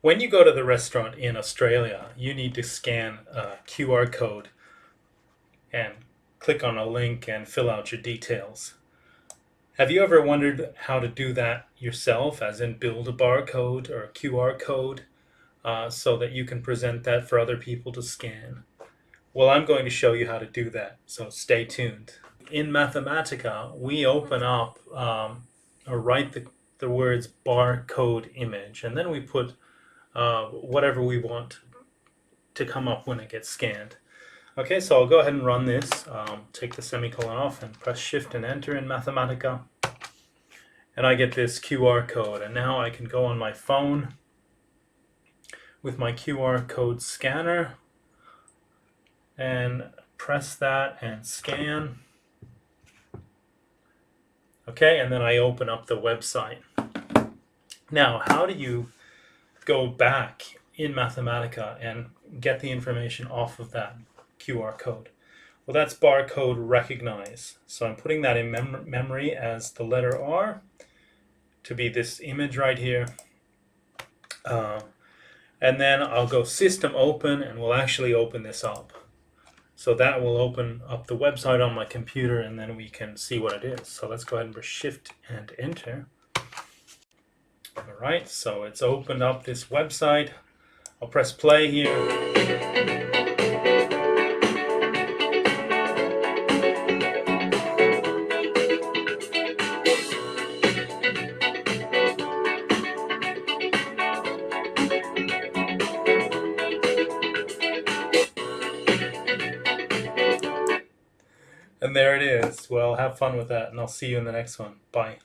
When you go to the restaurant in Australia, you need to scan a QR code and click on a link and fill out your details. Have you ever wondered how to do that yourself, as in build a barcode or a QR code so that you can present that for other people to scan? Well, I'm going to show you how to do that, so stay tuned. In Mathematica, we open up or write the words barcode image, and then we put whatever we want to come up when it gets scanned. Okay, so I'll go ahead and run this. Take the semicolon off and press Shift and Enter in Mathematica. And I get this QR code. And now I can go on my phone with my QR code scanner and press that and scan. Okay, and then I open up the website. Now, how do you go back in Mathematica and get the information off of that QR code? Well, that's BarcodeRecognize. So I'm putting that in memory as the letter R to be this image right here. And then I'll go SystemOpen and we'll actually open this up. So that will open up the website on my computer and then we can see what it is. So let's go ahead and press Shift and Enter. All right, so it's opened up this website. I'll press play here. And there it is. Well, have fun with that, and I'll see you in the next one. Bye.